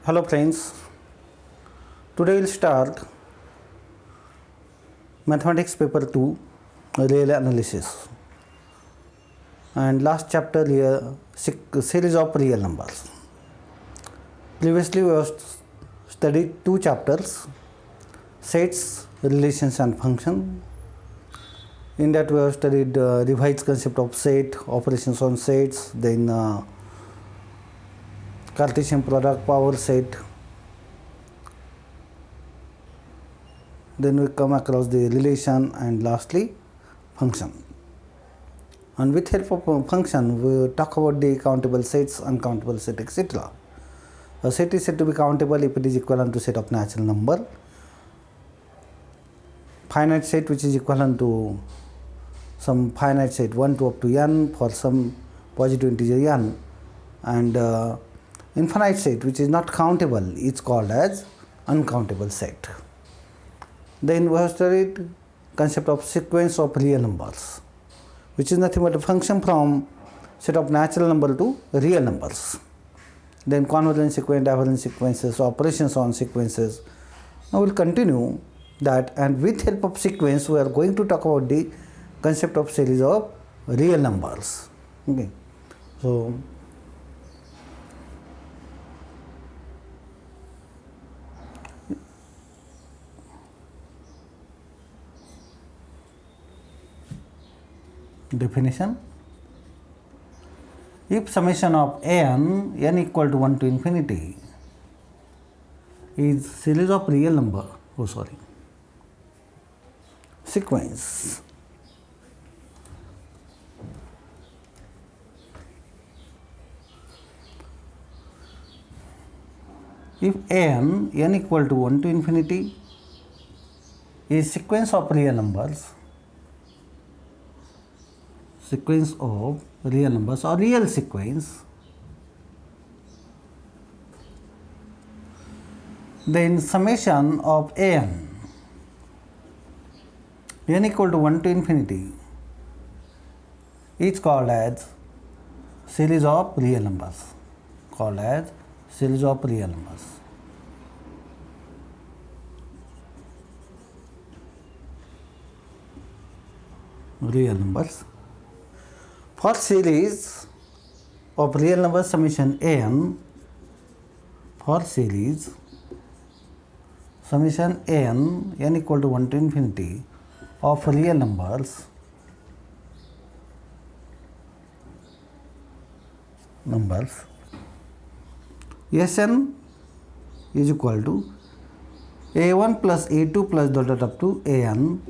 Hello friends, today we'll start mathematics paper 2 real analysis and last chapter here series of real numbers. Previously we have studied two chapters, sets, relations and function. In that we have studied revised concept of set, operations on sets, then Cartesian product, power set. Then we come across the relation and lastly function. And with help of function we talk about the countable sets, uncountable set, etc. A set is said to be countable if it is equivalent to set of natural number. Finite set which is equivalent to some finite set 1 to up to n for some positive integer n, and infinite set which is not countable is called as uncountable set. Then we have studied concept of sequence of real numbers, which is nothing but a function from set of natural number to real numbers. Then convergent sequence, divergent sequences, operations on sequences. Now we will continue that, and with help of sequence we are going to talk about the concept of series of real numbers. Okay. So definition: if summation of n equal to 1 to infinity is series of real number, sequence, if n equal to 1 to infinity is sequence of real numbers, sequence of real numbers or real sequence, then summation of n equal to 1 to infinity is called as series of real numbers, For series of real numbers summation n, for series summation n equal to 1 to infinity of real numbers, Sn is equal to a1 plus a2 plus dot dot up to an,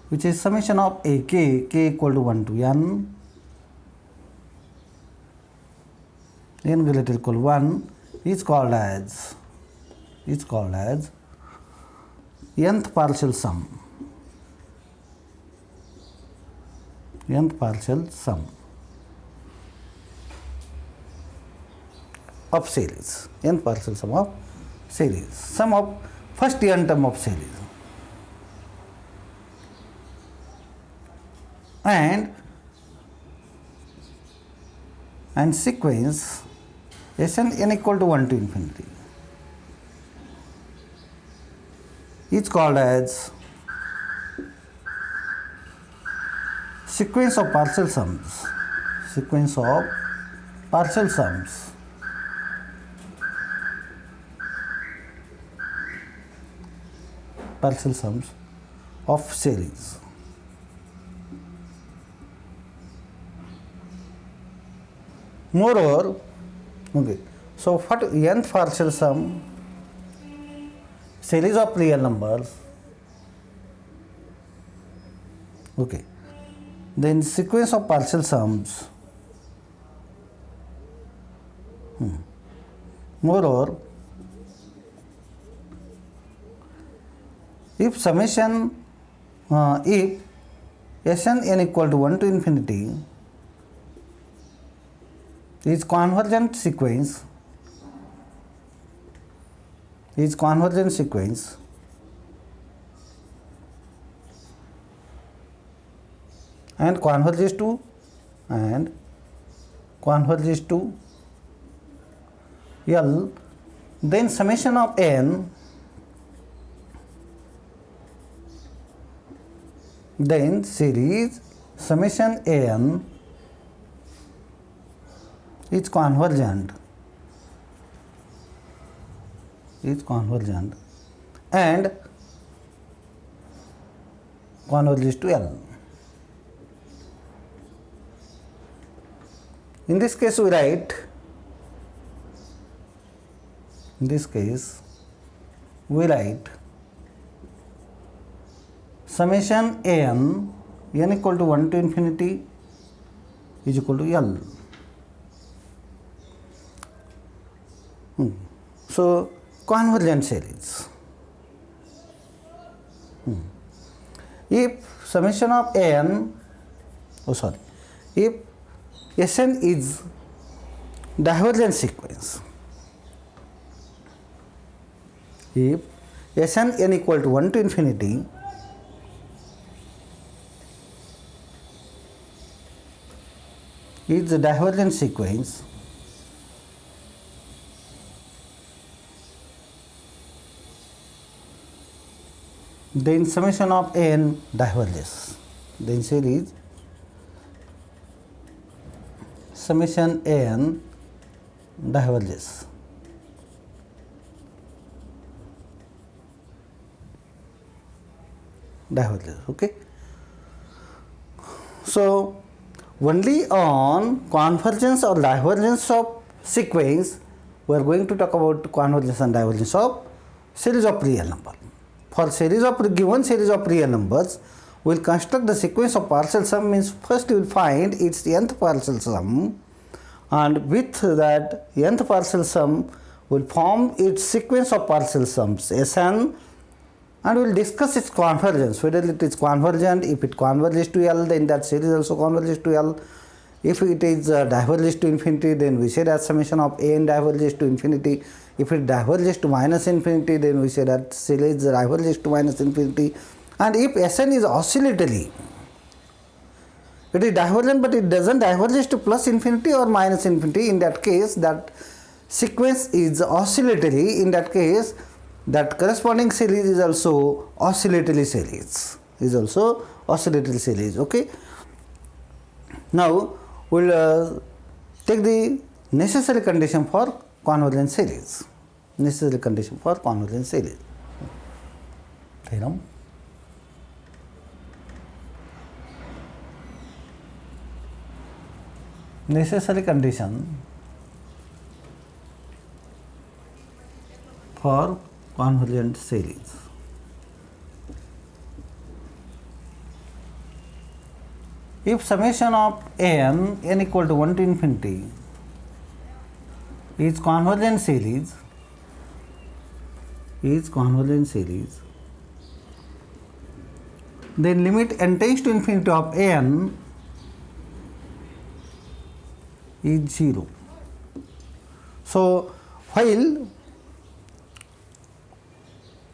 which is summation of ak, k equal to 1 to n greater equal 1 is called as nth partial sum of series, sum of first n term of series. And sequence Sn n equal to 1 to infinity is called as sequence of partial sums, of series. Moreover, so what nth partial sum, series of real numbers, then sequence of partial sums. Moreover, if summation if Sn n equal to 1 to infinity is convergent sequence, and converges to L, then summation of n, then series summation n is convergent and converges to L. In this case we write, summation n equal to 1 to infinity is equal to L. So convergent series. If summation of n, if Sn is divergent sequence, if Sn n equal to 1 to infinity, is the divergent sequence, then summation of n diverges. Then series summation n diverges. Okay. So only on convergence or divergence of sequence we are going to talk about convergence and divergence of series of real numbers. For given series of real numbers, we will construct the sequence of partial sum. Means first we will find its nth partial sum, and with that nth partial sum we will form its sequence of partial sums Sn, and we will discuss its convergence, whether it is convergent. If it converges to L, then that series also converges to L. If it is diverges to infinity, then we say that summation of n diverges to infinity. If it diverges to minus infinity, then we say that series diverges to minus infinity. And if Sn is oscillatory, it is divergent but it doesn't diverge to plus infinity or minus infinity, in that case that sequence is oscillatory. In that case, that corresponding series is also oscillatory series. Okay. Now we will take the necessary condition for convergent series. Theorem. Necessary condition for convergent series. If summation of n equal to 1 to infinity is convergent series, then limit n tends to infinity of n is 0. So while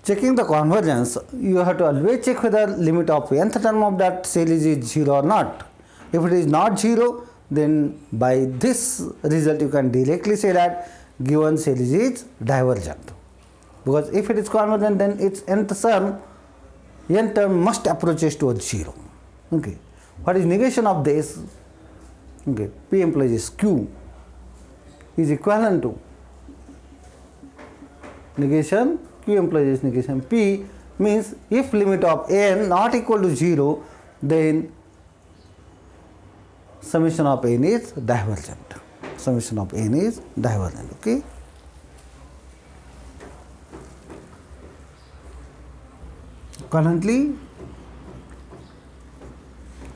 checking the convergence, you have to always check whether limit of nth term of that series is 0 or not. If it is not 0, then by this result you can directly say that given series is divergent, because if it is convergent, then its nth term must approaches towards 0. Okay. What is negation of this? Okay. P implies Q is equivalent to negation. Q implies negation. P means if limit of n not equal to 0, then summation of n is divergent. Okay. Currently,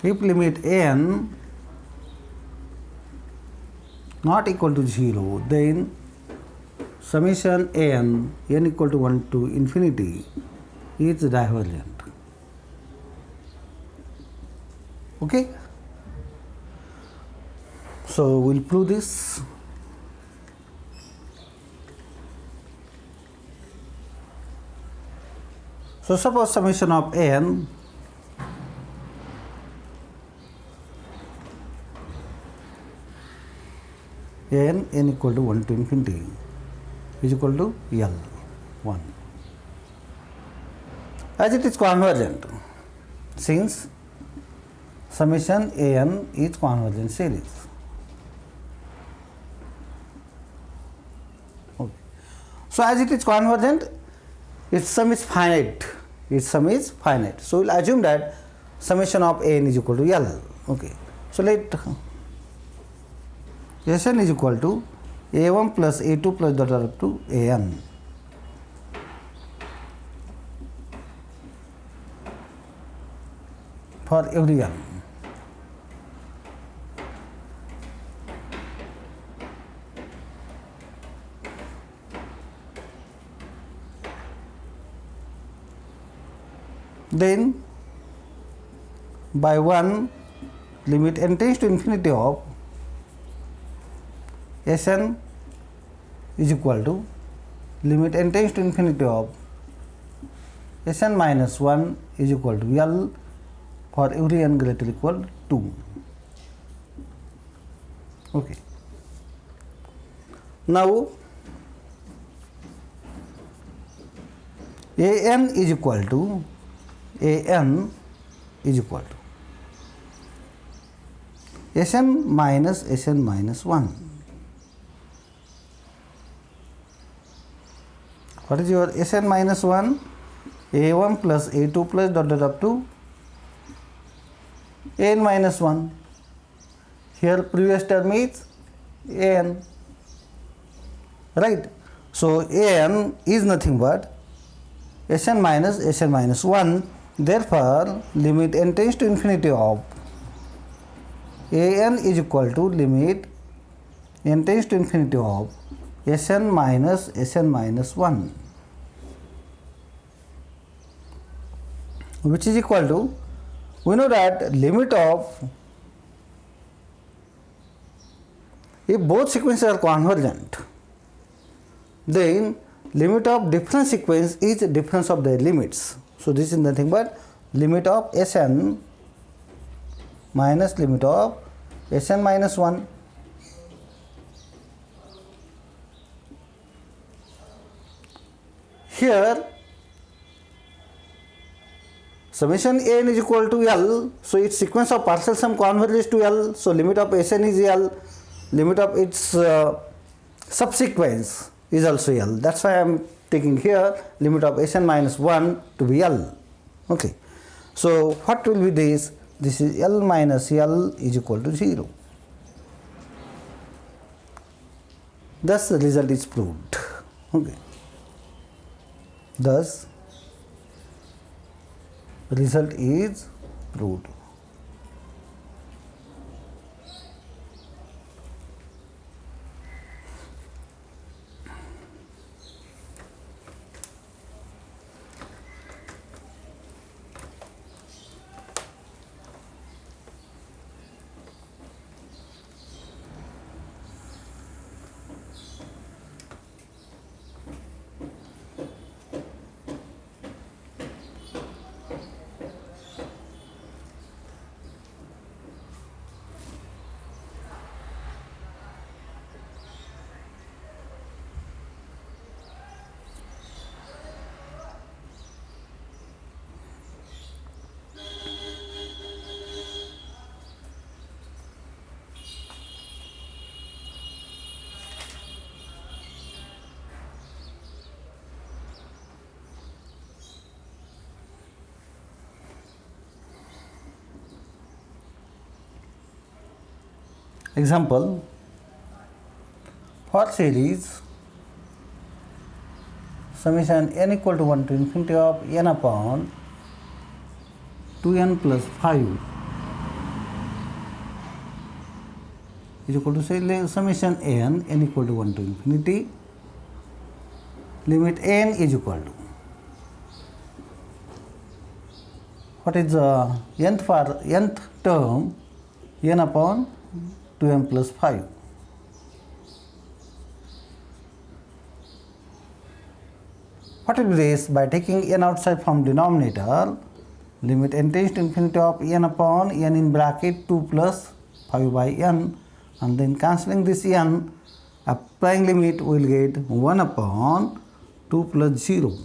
if limit n not equal to 0, then summation n equal to 1 to infinity is divergent. Okay. So we will prove this. So suppose summation of n equal to 1 to infinity is equal to L 1, as it is convergent, since summation an is convergent series. Okay. So as it is convergent, its sum is finite. Its sum is finite. So we will assume that summation of an is equal to L. Okay. So let Sn is equal to a1 plus a2 plus dot up to an. For every n. Then by 1 limit n tends to infinity of Sn is equal to limit n tends to infinity of Sn minus 1 is equal to L for every n greater or equal to 2. Okay. Now an is equal to an is equal to Sn minus 1. What is your Sn minus 1? a1 plus a2 plus dot dot up to an minus 1. Here previous term is an, right? So an is nothing but Sn minus 1. Therefore limit n tends to infinity of an is equal to limit n tends to infinity of Sn minus 1, which is equal to, we know that limit of, if both sequences are convergent, then limit of different sequence is difference of their limits. So this is nothing but limit of Sn minus limit of Sn minus 1. Here summation n is equal to L, so its sequence of partial sum converges to L, so limit of Sn is L, limit of its subsequence is also L. That's why I am taking here limit of Sn minus 1 to be L. Okay. So what will be this? This is L minus L is equal to 0. Thus the result is proved. Okay. Thus result is proved. Example, for series summation n equal to 1 to infinity of n upon 2n plus 5 is equal to, say, summation n equal to 1 to infinity, limit n is equal to, what is the nth for nth term, n upon 2n plus 5. What will be this? By taking n outside from denominator, limit n tends to infinity of n upon n in bracket 2 plus 5 by n, and then cancelling this n, Applying limit, we will get 1 upon 2 plus 0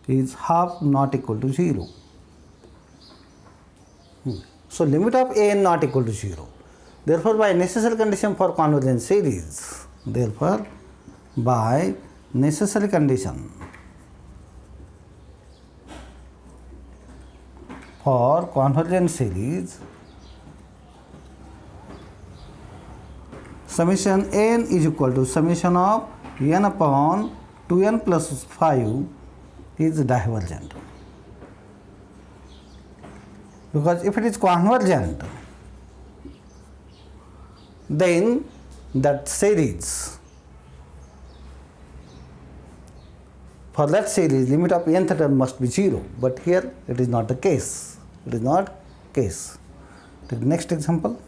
is half not equal to 0. So, limit of a n not equal to 0. Therefore, by necessary condition for convergent series, therefore, by necessary condition for convergent series, summation n is equal to summation of n upon 2n plus 5 is divergent. Because if it is convergent, then that series, for that series limit of nth term must be 0, but here it is not the case. It is not case. Take the next example.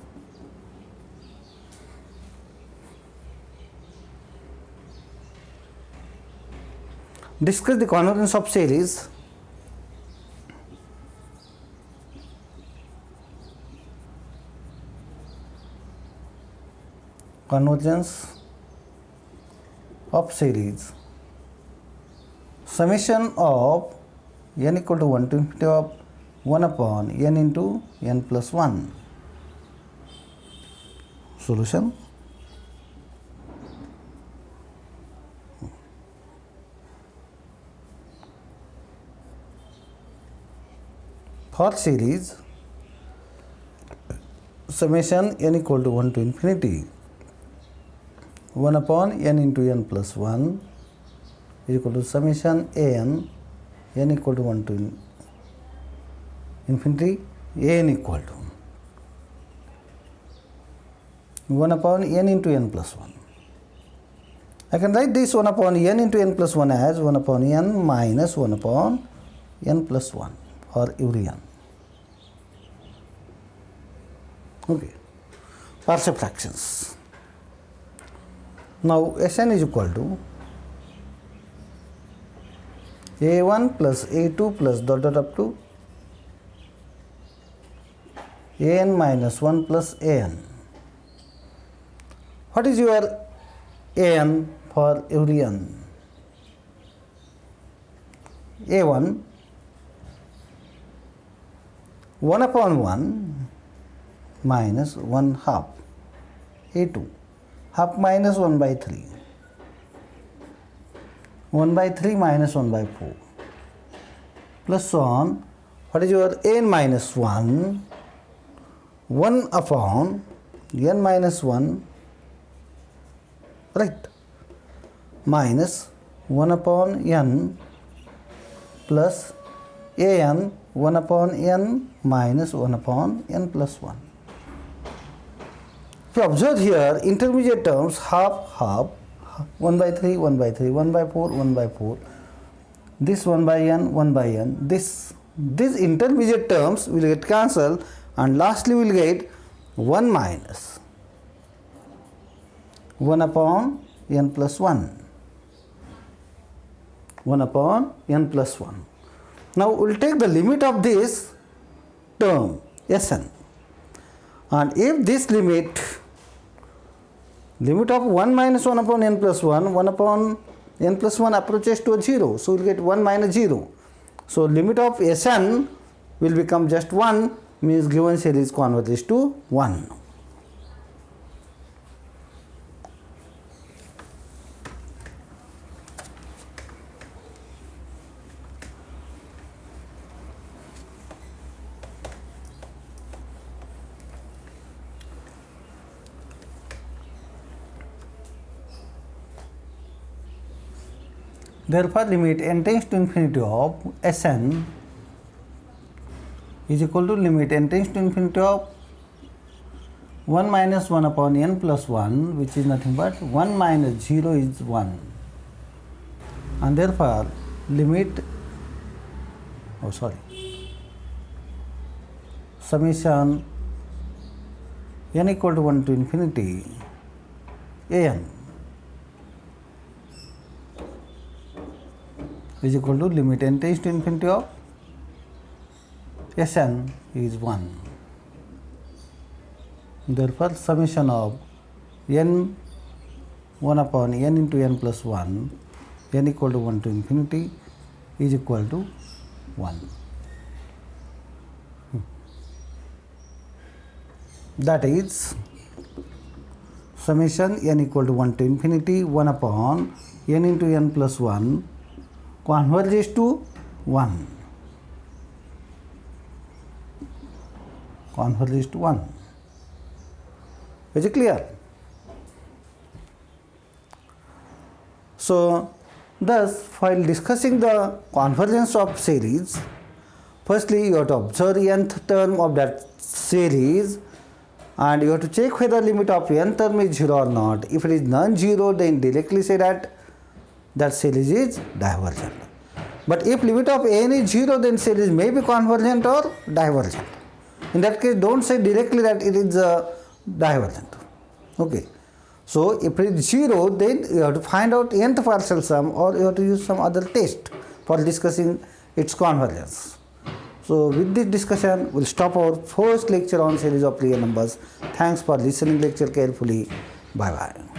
Discuss the convergence of series summation of n equal to 1 to infinity of 1 upon n into n plus 1. Solution. For series, summation n equal to 1 to infinity 1 upon n into n plus 1 is equal to summation n equal to 1 to infinity n equal to 1 upon n into n plus 1. I can write this 1 upon n into n plus 1 as 1 upon n minus 1 upon n plus 1 for every n. Okay. Partial fractions. Now Sn is equal to a1 plus a2 plus dot dot up to an minus 1 plus an. What is your an for every n? a1 1 upon 1 minus 1 half, a2 half minus 1 by 3, 1 by 3 minus 1 by 4 plus so on. What is your n minus 1? 1 upon n minus 1, right, minus 1 upon n plus an 1 upon n minus 1 upon n plus 1. If you observe here, intermediate terms half, half, 1 by 3, 1 by 3, 1 by 4, 1 by 4, this 1 by n, 1 by n, these intermediate terms will get cancelled and lastly we will get 1 minus 1 upon n plus 1, 1 upon n plus 1. Now we will take the limit of this term Sn, and if this limit of 1 minus 1 upon n plus 1, 1 upon n plus 1 approaches to a 0, so we will get 1 minus 0. So limit of Sn will become just 1, means given series converges to 1. Therefore, limit n tends to infinity of Sn is equal to limit n tends to infinity of 1 minus 1 upon n plus 1, which is nothing but 1 minus 0 is 1, and therefore limit summation n equal to 1 to infinity an is equal to limit n tends to infinity of Sn is 1. Therefore, summation of n 1 upon n into n plus 1, n equal to 1 to infinity is equal to 1. That is summation n equal to 1 to infinity 1 upon n into n plus 1 converges to 1. Converges to 1. Is it clear? So, thus while discussing the convergence of series, firstly you have to observe nth term of that series and you have to check whether limit of n term is 0 or not. If it is non-zero, then directly say that that series is divergent. But if limit of n is 0, then series may be convergent or divergent. In that case, don't say directly that it is divergent. Okay. So, if it is 0, then you have to find out nth partial sum or you have to use some other test for discussing its convergence. So, with this discussion, we will stop our first lecture on series of real numbers. Thanks for listening lecture carefully. Bye bye.